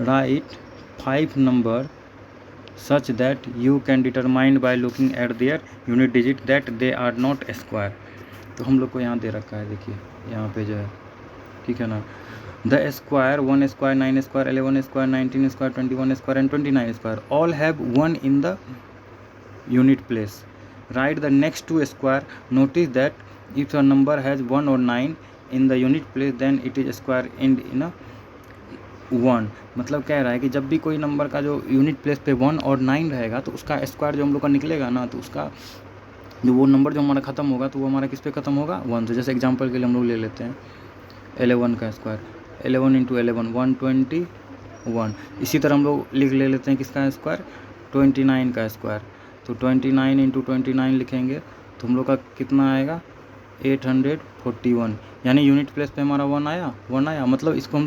Right 5 number such that you can determine by looking at their unit digit that they are not square। तो हम लोग को यहाँ दे रखा है, देखिए यहाँ पे जो है, ठीक है ना, the square 1 square 9 square 11 square 19 square 21 square and 29 square all have 1 in the unit place। Write the next two square। Notice that if a number has 1 or 9 in the unit place then it is square end in a 1। मतलब कह रहा है कि जब भी कोई number का जो यूनिट प्लेस पे 1 और 9 रहेगा तो उसका स्क्वायर जो हम लोग का निकलेगा ना, तो उसका जो वो नंबर जो हमारा ख़त्म होगा तो वो हमारा किस पे ख़त्म होगा, 1 से। जैसे एग्जांपल के लिए हम लोग ले लेते हैं 11 का स्क्वायर, 11 इंटू 11 121। इसी तरह हम लोग ले लेते हैं किसका स्क्वायर, 29 का स्क्वायर। तो 29 इंटू 29 लिखेंगे तो हम लोग का कितना आएगा, 841। यानी यूनिट प्लेस पे हमारा 1 आया। मतलब इसको हम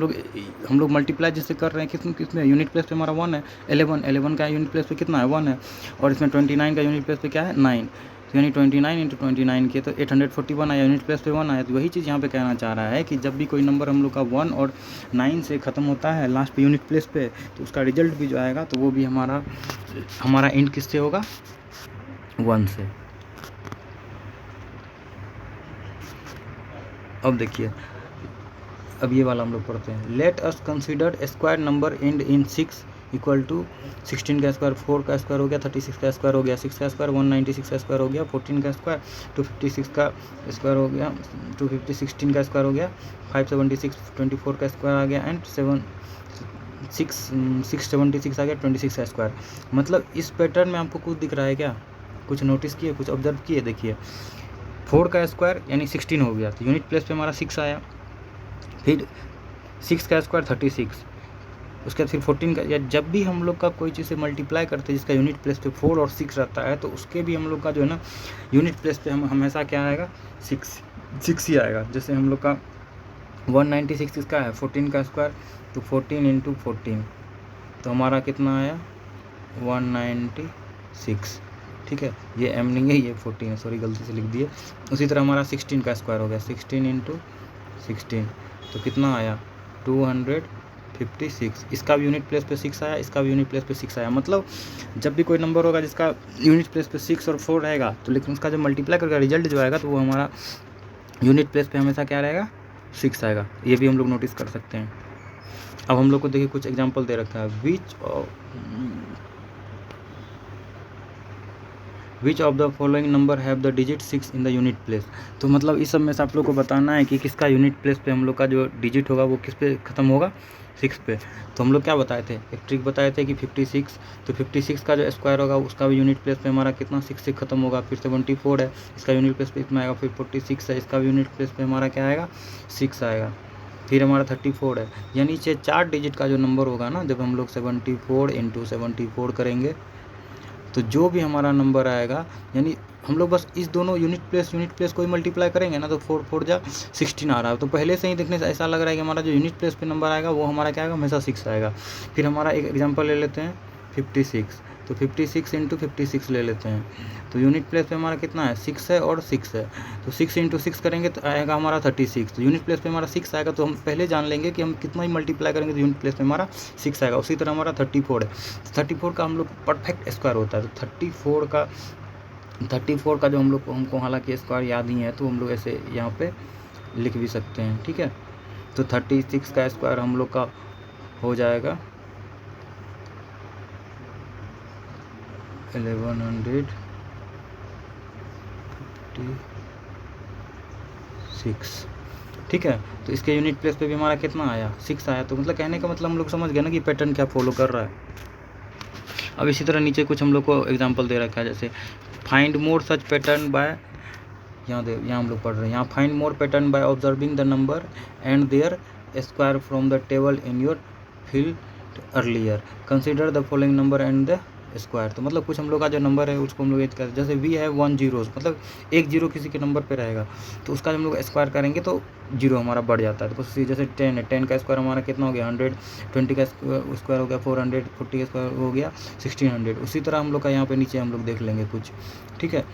लोग मल्टीप्लाई जिससे कर रहे हैं किसमें यूनिट प्लेस पे हमारा 1 है, 11 का यूनिट प्लेस पे कितना है, 1 है, और इसमें 29 का यूनिट प्लेस पे क्या है, 9। तो यानी 29 इंटू 29 के तो 841 आया, यूनिट प्लेस पे 1 आया। तो वही चीज़ यहाँ पे कहना चाह रहा है कि जब भी कोई नंबर हम लोग का 1 और 9 से ख़त्म होता है लास्ट पे यूनिट प्लेस पे, तो उसका रिजल्ट भी जो आएगा तो वो भी हमारा एंड किससे होगा, 1 से। अब देखिए, अब ये वाला हम लोग पढ़ते हैं। Let us consider square number and in 6 equal to 16 का स्क्वायर 4 का स्क्वायर हो गया, 36 का स्क्वायर हो गया, 6 का स्क्वायर 196 का स्क्वायर हो गया, 14 का स्क्वायर 256 का स्क्वायर हो गया, 250 16 का स्क्वायर हो गया, 576 24 का स्क्वायर आ गया एंड 676 आ गया 26 का स्क्वायर। मतलब इस पैटर्न में आपको कुछ दिख रहा है क्या, कुछ नोटिस किए, कुछ ऑब्जर्व किए। देखिए 4 का स्क्वायर यानी 16 हो गया, तो यूनिट प्लेस पे हमारा 6 आया। फिर 6 का स्क्वायर 36, उसके बाद फिर 14 का, या जब भी हम लोग का कोई चीज़ से मल्टीप्लाई करते हैं जिसका यूनिट प्लेस पे 4 और 6 रहता है, तो उसके भी हम लोग का जो है ना यूनिट प्लेस पे हम हमेशा क्या आएगा, 6 ही आएगा। जैसे हम लोग का 196 किसका है, 14 का स्क्वायर, तो 14 इंटू 14 तो हमारा कितना आया, 196। ठीक है, ये एम नहीं है, ये 14 है, सॉरी गलती से लिख दिए। उसी तरह हमारा 16 का स्क्वायर हो गया, 16 इंटू 16 तो कितना आया, 256। इसका भी यूनिट प्लेस पे 6 आया, इसका भी यूनिट प्लेस पे 6 आया। मतलब जब भी कोई नंबर होगा जिसका यूनिट प्लेस पे 6 और 4 रहेगा, तो लेकिन उसका जो मल्टीप्लाई करके रिजल्ट जो आएगा तो वो हमारा यूनिट प्लेस पे हमेशा क्या रहेगा, 6 आएगा। ये भी हम लोग नोटिस कर सकते हैं। अब हम लोग को देखिए कुछ एग्जाम्पल दे रखा है, which of the following number have the digit 6 in the unit place. तो मतलब इस सब में से आप लोग को बताना है कि किसका यूनिट प्लेस पे हम लोग का जो डिजिट होगा वो किस पे ख़त्म होगा, 6 पे। तो हम लोग क्या बताए थे, एक ट्रिक बताए थे कि 56, तो 56 का जो स्क्वायर होगा उसका भी यूनिट प्लेस पे हमारा कितना, 6 से ख़त्म होगा। फिर 74 है, इसका यूनिट प्लेस पे इतना आएगा। फिर 46 है, इसका भी यूनिट प्लेस पे हमारा क्या आएगा, 6 आएगा। फिर हमारा 34 है, यानी 4 डिजिट का जो नंबर होगा ना, जब हम लोग 74 इंटू 74 करेंगे तो जो भी हमारा नंबर आएगा, यानी हम लोग बस इस दोनों यूनिट प्लेस को ही मल्टीप्लाई करेंगे ना, तो 4 4 जा 16 आ रहा है। तो पहले से ही देखने से ऐसा लग रहा है कि हमारा जो यूनिट प्लेस पे नंबर आएगा वो हमारा क्या आएगा, हमेशा 6 आएगा। फिर हमारा एक एग्जांपल ले लेते हैं 56, तो 56 इंटू 56 ले लेते हैं, तो यूनिट प्लेस पे हमारा कितना है, 6 है और 6 है। तो 6 इंटू 6 करेंगे तो आएगा हमारा 36। तो यूनिट प्लेस पे हमारा 6 आएगा, तो हम पहले जान लेंगे कि हम कितना ही मल्टीप्लाई करेंगे तो यूनिट प्लेस पे हमारा 6 आएगा। उसी तरह हमारा 34 है, 34 का हम लोग परफेक्ट स्क्वायर होता है। तो 34 का जो हमको हालांकि स्क्वायर याद ही है, तो हम लोग ऐसे यहाँ पे लिख भी सकते हैं। ठीक है, तो 36 का स्क्वायर हम लोग का हो जाएगा 1156। ठीक है, तो इसके यूनिट प्लेस पे भी हमारा कितना आया, 6 आया। तो मतलब कहने का मतलब हम लोग समझ गए ना कि पैटर्न क्या फॉलो कर रहा है। अब इसी तरह नीचे कुछ हम लोग को एग्जांपल दे रखा है, जैसे find more such pattern by, यहाँ हम लोग पढ़ रहे हैं, यहाँ find more pattern by observing the number and their square from the table in your field earlier, consider the following number and the square. तो मतलब कुछ हम लोग का जो नंबर है उसको हम लोग जैसे वी है 1 0, मतलब 1 0 किसी के नंबर पे रहेगा, तो उसका हम लोग स्क्वायर करेंगे तो जीरो हमारा बढ़ जाता है। तो बस जैसे 10 है, 10 का स्क्वायर हमारा कितना हो गया 100, 20 का स्क्वायर हो गया 400, 40 का स्क्वायर हो गया 1600। उसी तरह हम लोग का यहाँ पे नीचे हम लोग देख लेंगे कुछ, ठीक है।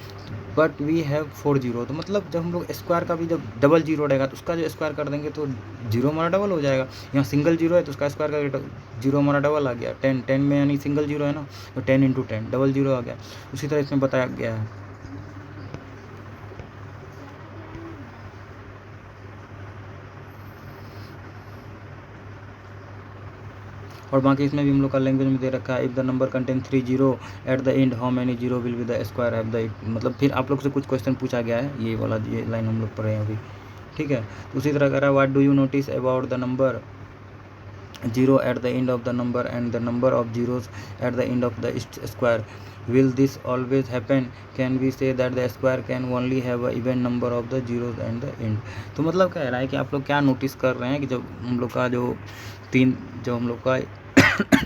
बट वी हैव 4 जीरो, तो मतलब जब हम लोग स्क्वायर का भी जब डबल जीरो रहेगा तो उसका जो स्क्वायर कर देंगे तो जीरो हमारा डबल हो जाएगा। यहाँ सिंगल जीरो है तो उसका स्क्वायर का जीरो हमारा डबल आ गया। 10 में यानी सिंगल जीरो है ना, तो 10 × 10 डबल जीरो आ गया। उसी तरह इसमें बताया गया है। और बाकी इसमें भी हम लोग का लैंग्वेज में दे रखा है, if the number contain 3 zero at the end how many zero will be the square of the, मतलब फिर आप लोग से कुछ क्वेश्चन पूछा गया है, ये वाला ये लाइन हम लोग पढ़े हैं अभी, ठीक है। तो उसी तरह कह रहा है what do you notice about the number zero at the end of the number and the number of zeros at the end of the square, will this always happen, can we say that the square can only have a even number of the zeros and the end। तो मतलब कह रहा है कि आप लोग क्या notice कर रहे हैं कि जब हम लोग का जो हम लोग का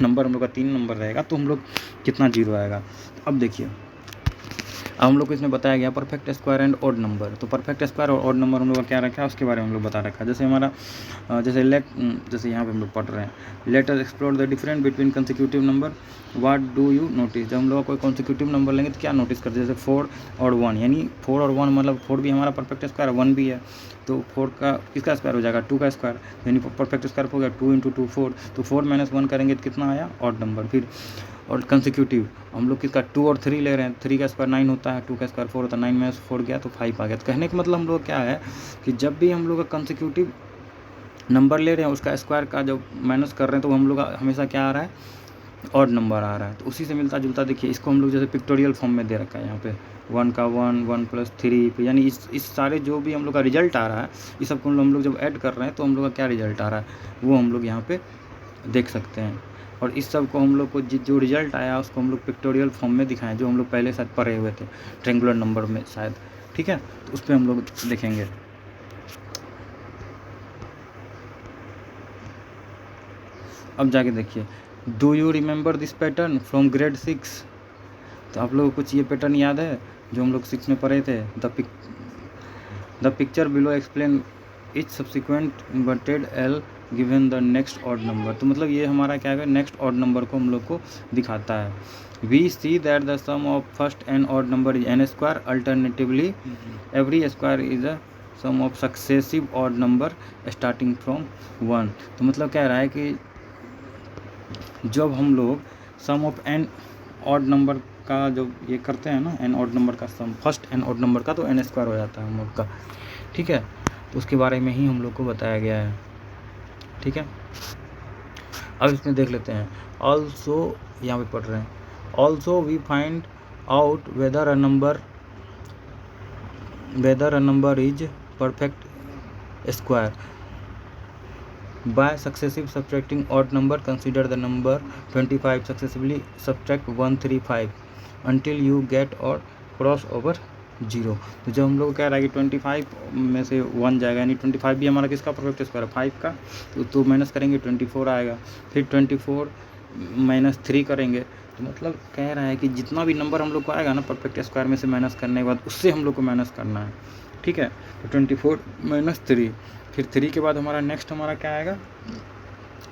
नंबर हम लोग का 3 नंबर रहेगा तो हम लोग कितना जीरो आएगा। अब देखिए, अब हम लोग को इसमें बताया गया perfect square and odd number. तो परफेक्ट स्क्वायर और ऑड नंबर हम लोग का क्या रखा है उसके बारे में हम लोग बता रखा है। जैसे हमारा जैसे यहाँ पे हम लोग पढ़ रहे हैं, let us explore the difference between consecutive number, what do you notice. जब हम लोग कोई कंसेक्यूटिव नंबर लेंगे तो क्या नोटिस करते हैं, जैसे 4 और 1, यानी 4 और 1 मतलब 4 भी हमारा परफेक्ट स्क्वायर है, 1 भी है, तो 4 का किसका स्क्वायर हो जाएगा 2 का स्क्वायर, यानी परफेक्ट स्क्वायर हो गया 2 × 2 4। तो 4 - 1 करेंगे तो कितना आया ऑड नंबर। फिर और कंसेक्यूटिव हम लोग किसका 2 और 3 ले रहे हैं, 3 का स्क्वायर 9 होता है, 2 का स्क्वायर 4 होता है, 9 में से 4 गया तो 5 आ गया। तो कहने का मतलब हम लोग क्या है कि जब भी हम लोग का कंसेक्यूटिव नंबर ले रहे हैं उसका स्क्वायर का जब माइनस कर रहे हैं तो हम लोग का हमेशा क्या आ रहा है ऑड नंबर आ रहा है। तो उसी से मिलता जुलता देखिए इसको हम लोग जैसे पिक्टोरियल फॉर्म में दे रखा है यहाँ पे 1 का 1 1 + 3, यानी इस सारे जो भी हम लोग का रिजल्ट आ रहा है इस सबको हम लोग जब ऐड कर रहे हैं तो हम लोग का क्या रिजल्ट आ रहा है वो हम लोग यहाँ पे देख सकते हैं। और इस सब को हम लोग को जो रिजल्ट आया उसको हम लोग पिक्टोरियल फॉर्म में दिखाएं, जो हम लोग पहले शायद पढ़े हुए थे ट्रेंगुलर नंबर में शायद, ठीक है। तो उस पर हम लोग देखेंगे। अब जाके देखिए, do you remember this pattern from grade 6। तो आप लोगों को कुछ ये पैटर्न याद है जो हम लोग 6 में पढ़े थे। The picture below explain etch subsequent inverted L given the next odd number. तो मतलब ये हमारा क्या है नेक्स्ट ऑड नंबर को हम लोग को दिखाता है। We see that the sum of first n odd number is n square, alternatively every square is a sum of successive odd number starting from 1। तो मतलब कह रहा है कि जब हम लोग सम ऑफ n ऑड नंबर का जब ये करते हैं ना n ऑड नंबर का सम, फर्स्ट n ऑड नंबर का, तो n स्क्वायर हो जाता है हम लोग का, ठीक है। तो उसके बारे में ही हम लोग को बताया गया है, ठीक है। अब इसमें देख लेते हैं ऑल्सो, यहाँ पे पढ़ रहे हैं also we find out whether a number is perfect square by successive subtracting odd number. Consider the number 25, successively subtract 135 until you get or cross over 0। तो जब हम लोग कह रहा है कि 25 में से 1 जाएगा, यानी 25 भी हमारा किसका परफेक्ट स्क्वायर है 5 का, तो माइनस करेंगे 24 आएगा। फिर 24 - 3 करेंगे, तो मतलब कह रहा है कि जितना भी नंबर हम लोग को आएगा ना परफेक्ट स्क्वायर में से माइनस करने के बाद उससे हम लोग को माइनस करना है, ठीक है। तो 24 - 3, फिर 3 के बाद हमारा नेक्स्ट हमारा क्या आएगा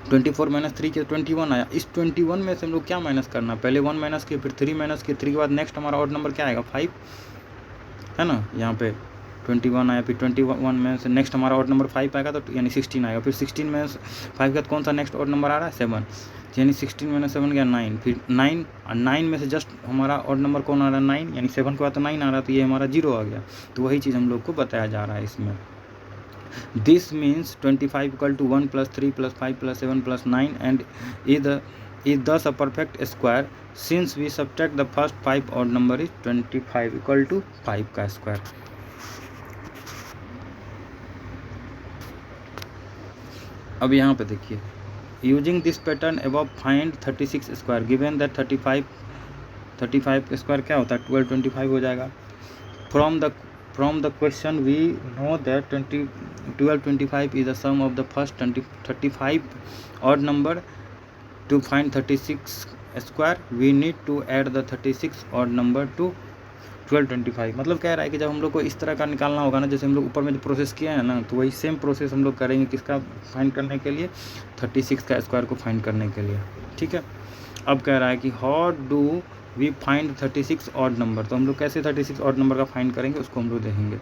24 - 3 के 21 आया। इस 21 में से हम लोग क्या माइनस करना, पहले 1 माइनस किए, फिर 3 माइनस किए, 3 के बाद नेक्स्ट हमारा ऑड नंबर क्या आएगा 5, है ना। यहाँ पे 21 आया, फिर 21 में से नेक्स्ट हमारा ऑड नंबर 5 आएगा, तो यानी 16 आएगा। फिर 16 में 5 के बाद कौन सा नेक्स्ट ऑड नंबर आ रहा है 7, यानी 16 - 7 गया 9। फिर 9 में से जस्ट हमारा ऑड नंबर कौन आ रहा है 9, यानी 7 के बाद तो 9 आ रहा, तो ये हमारा 0 आ गया। तो वही चीज़ हम लोग को बताया जा रहा है इसमें। This means 25 = 1 + 3 + 5 + 7 + 9 and is thus a perfect square since we subtract the first 5 odd number is 25 = 5 का स्क्वायर। अब यहाँ पे देखिए, using this pattern above find 36 square given that 35 का स्क्वायर क्या होता है 1225 हो जाएगा। From the question we know that 1225 is the sum of the first 35 odd number. To find 36 square we need to add the 36 odd number to 1225। मतलब कह रहा है कि जब हम लोग को इस तरह का निकालना होगा ना, जैसे हम लोग ऊपर में जो प्रोसेस किया है ना, तो वही सेम प्रोसेस हम लोग करेंगे किसका फाइंड करने के लिए, 36 का स्क्वायर को फाइंड करने के लिए। ठीक है, अब कह रहा है कि how do we find 36 odd number. तो हम लोग कैसे 36 ऑड नंबर का फाइंड करेंगे उसको हम लोग देखेंगे।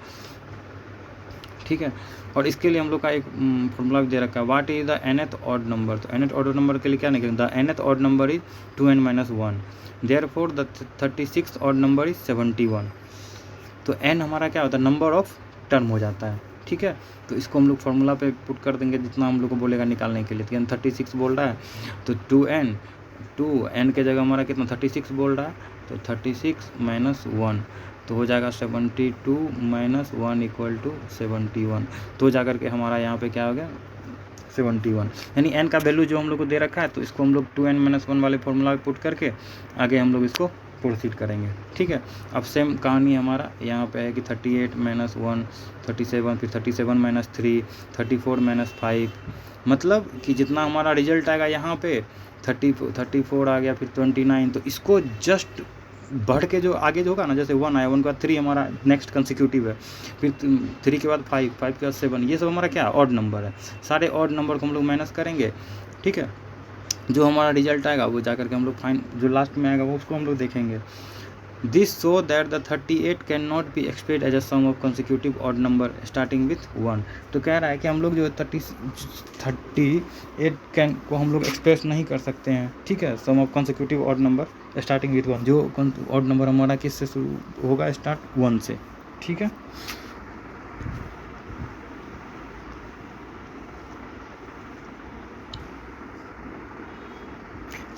ठीक है, और इसके लिए हम लोग का एक फॉर्मूला भी दे रखा है, what is the nth odd number. तो nth ऑड नंबर के लिए क्या निकलेगा, the nth odd number is 2n-1, therefore the 36 odd number is 71। तो n हमारा क्या होता है, नंबर ऑफ टर्म हो जाता है। ठीक है, तो इसको हम लोग फार्मूला पे पुट कर देंगे जितना हम लोग को बोलेगा निकालने के लिए। तो 36 बोल रहा है तो 2n के जगह हमारा कितना 36 बोल रहा है, तो 36 - 1 तो हो जाएगा 72 - 1 = 71। तो जाकर के हमारा यहाँ पे क्या हो गया 71, यानी n का वैल्यू जो हम लोग को दे रखा है, तो इसको हम लोग 2n-1 वाले फॉर्मूला पे पुट करके आगे हम लोग इसको प्रोसीड करेंगे। ठीक है, अब सेम कहानी हमारा यहाँ पे है कि 38 - 1 37, फिर 37 - 3 34 - 5, मतलब कि जितना हमारा रिजल्ट आएगा यहाँ पे 34 आ गया, फिर 29, तो इसको जस्ट बढ़ के जो आगे जो होगा ना, जैसे 1 आया, 1 के बाद 3 हमारा नेक्स्ट कंसेक्यूटिव है, फिर 3 के बाद 5 के बाद 7, ये सब हमारा क्या ऑड नंबर है। सारे ऑड नंबर को हम लोग माइनस करेंगे। ठीक है, जो हमारा रिजल्ट आएगा वो जाकर के हम लोग फाइन जो लास्ट में आएगा वो उसको हम लोग देखेंगे। This so that the 38 cannot be expressed as a sum of consecutive odd number starting with 1। तो कह रहा है कि हम लोग जो 38 कैन को हम लोग एक्सप्रेस नहीं कर सकते हैं। ठीक है, sum of consecutive odd number starting with 1, जो ऑड नंबर हमारा किससे शुरू होगा, स्टार्ट 1 से। ठीक है,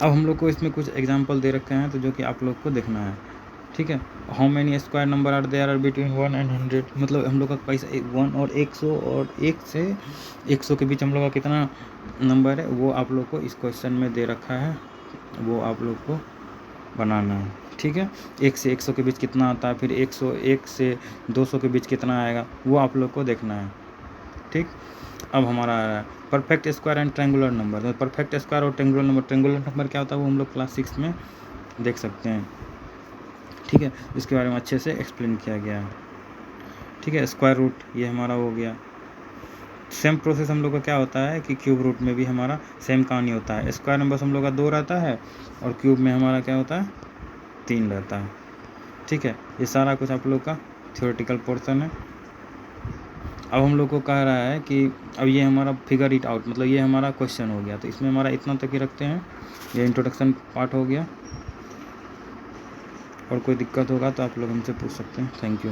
अब हम लोग को इसमें कुछ एग्जाम्पल दे रखे हैं, तो जो कि आप लोग को देखना है। ठीक है, how many square number are there are between 1 and 100। मतलब हम लोग का पैसा 1 और 100 और 1 से 100 के बीच हम लोग का कितना नंबर है वो आप लोग को इस क्वेश्चन में दे रखा है, वो आप लोग को बनाना है। ठीक है, 1 से 100 के बीच कितना आता है, फिर 101 से 200 के बीच कितना आएगा, वो आप लोग को देखना है। ठीक, अब हमारा आ रहा है perfect square and triangular number. तो परफेक्ट स्क्वायर और ट्रायंगुलर नंबर क्या होता है वो हम लोग क्लास 6 में देख सकते हैं। ठीक है, इसके बारे में अच्छे से एक्सप्लेन किया गया है। ठीक है, स्क्वायर रूट ये हमारा हो गया। सेम प्रोसेस हम लोग का क्या होता है कि क्यूब रूट में भी हमारा सेम कहानी होता है। स्क्वायर नंबर हम लोग का 2 रहता है और क्यूब में हमारा क्या होता है 3 रहता है। ठीक है, ये सारा कुछ आप लोग का थ्योरेटिकल पोर्शन है। अब हम लोग को कह रहा है कि अब ये हमारा फिगर इट आउट, मतलब ये हमारा क्वेश्चन हो गया। तो इसमें हमारा इतना तक ही रखते हैं, ये इंट्रोडक्शन पार्ट हो गया। और कोई दिक्कत होगा तो आप लोग हमसे पूछ सकते हैं। Thank you.